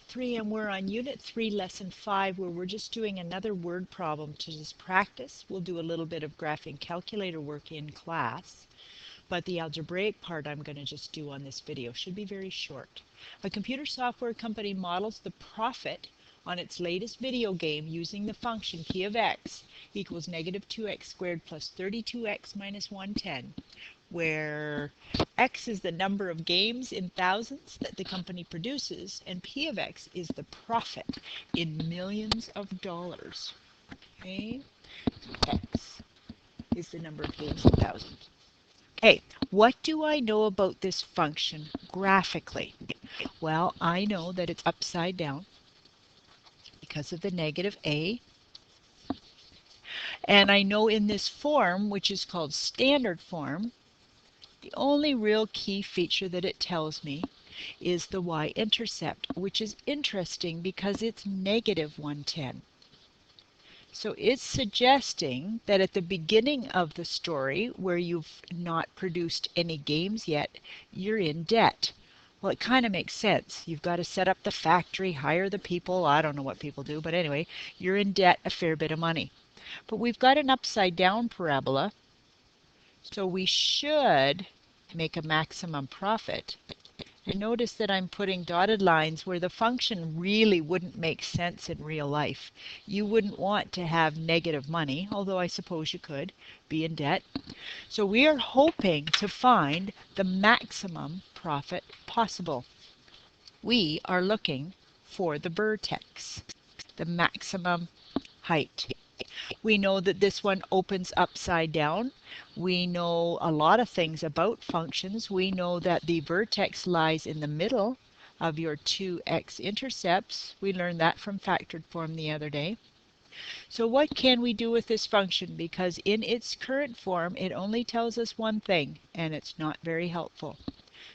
3, and we're on Unit 3, Lesson 5, where we're just doing another word problem to just practice. We'll do a little bit of graphing calculator work in class, but the algebraic part I'm going to just do on this video. Should be very short. A computer software company models the profit on its latest video game using the function p of x equals negative 2x squared plus 32x minus 110. Where x is the number of games in thousands that the company produces, and p of x is the profit in millions of dollars. Okay, x is the number of games in thousands. Okay, what do I know about this function graphically? Well, I know that it's upside down because of the negative a. And I know in this form, which is called standard form, the only real key feature that it tells me is the y-intercept, which is interesting because it's negative 110. So it's suggesting that at the beginning of the story, where you've not produced any games yet, you're in debt. Well, it kind of makes sense. You've got to set up the factory, hire the people. I don't know what people do, but anyway, you're in debt a fair bit of money. But we've got an upside down parabola, so we should make a maximum profit. And notice that I'm putting dotted lines where the function really wouldn't make sense in real life. You wouldn't want to have negative money, although I suppose you could be in debt. So we are hoping to find the maximum profit possible. We are looking for the vertex, the maximum height. We know that this one opens upside down. We know a lot of things about functions. We know that the vertex lies in the middle of your two x-intercepts. We learned that from factored form the other day. So what can we do with this function? Because in its current form, it only tells us one thing, and it's not very helpful.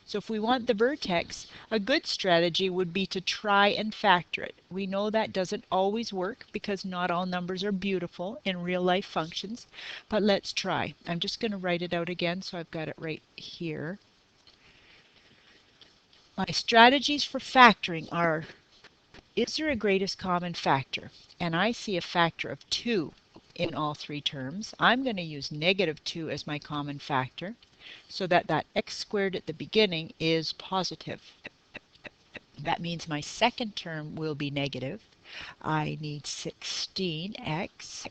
So if we want the vertex, a good strategy would be to try and factor it. We know that doesn't always work because not all numbers are beautiful in real life functions, but let's try. I'm just going to write it out again so I've got it right here. My strategies for factoring are, is there a greatest common factor? And I see a factor of 2 in all three terms. I'm going to use negative 2 as my common factor, so that that x squared at the beginning is positive. That means my second term will be negative. I need 16x.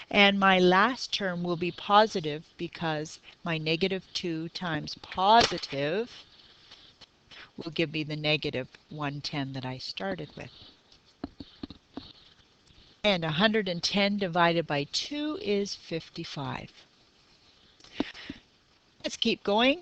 And my last term will be positive because my negative 2 times positive will give me the negative 110 that I started with. And 110 divided by 2 is 55. Let's keep going.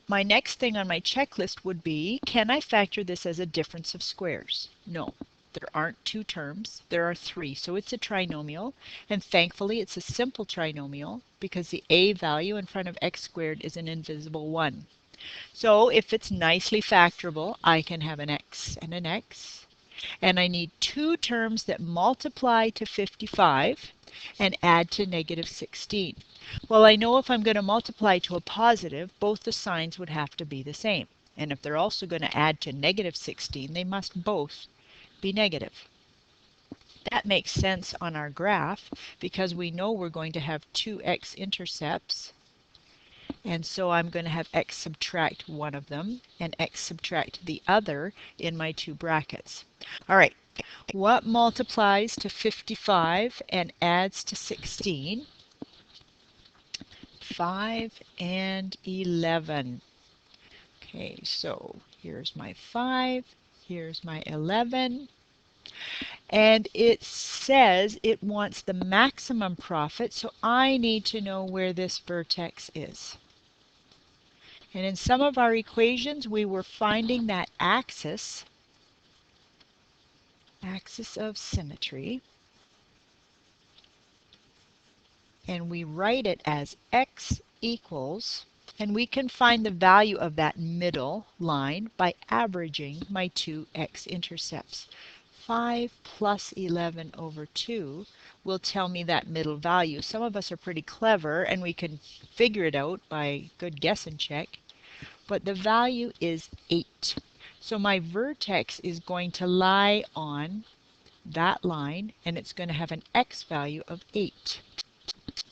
My next thing on my checklist would be, can I factor this as a difference of squares? No, there aren't two terms. There are three, so it's a trinomial. And thankfully, it's a simple trinomial because the a value in front of x squared is an invisible 1. So if it's nicely factorable, I can have an x and an x. And I need two terms that multiply to 55 and add to negative 16. Well, I know if I'm going to multiply to a positive, both the signs would have to be the same. And if they're also going to add to negative 16, they must both be negative. That makes sense on our graph because we know we're going to have two x-intercepts. And so I'm going to have x subtract one of them and x subtract the other in my two brackets. All right, what multiplies to 55 and adds to 16? 5 and 11. Okay, so here's my 5, here's my 11. And it says it wants the maximum profit, so I need to know where this vertex is. And in some of our equations, we were finding that axis of symmetry, and we write it as x equals, and we can find the value of that middle line by averaging my two x-intercepts. 5 plus 11 over 2 will tell me that middle value. Some of us are pretty clever and we can figure it out by good guess and check, but the value is 8. So my vertex is going to lie on that line, and it's going to have an x value of 8.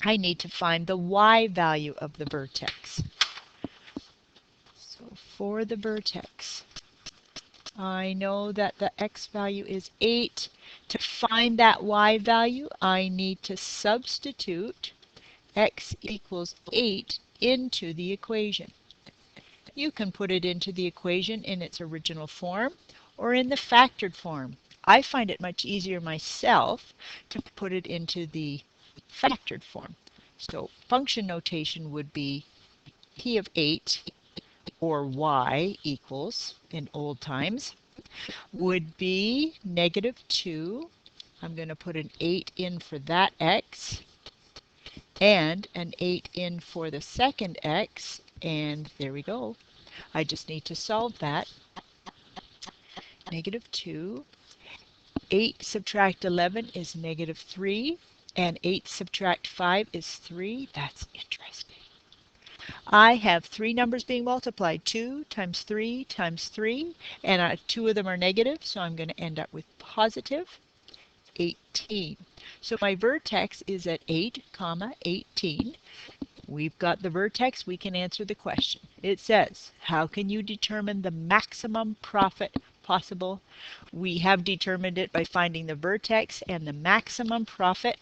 I need to find the y value of the vertex. So for the vertex, I know that the x value is 8. To find that y value, I need to substitute x equals 8 into the equation. You can put it into the equation in its original form or in the factored form. I find it much easier myself to put it into the factored form. So function notation would be p of 8, or y equals, in old times, would be -2. I'm going to put an 8 in for that x, and an 8 in for the second x, and there we go. I just need to solve that. -2. 8 subtract 11 is -3, and 8 subtract 5 is 3. That's interesting. I have three numbers being multiplied, 2 times 3 times 3, and two of them are negative, so I'm going to end up with positive 18. So my vertex is at 8, 18. We've got the vertex, we can answer the question. It says, how can you determine the maximum profit possible? We have determined it by finding the vertex, and the maximum profit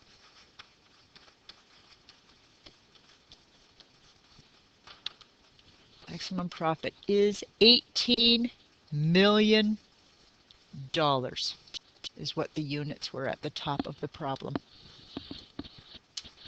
is $18 million, is what the units were at the top of the problem.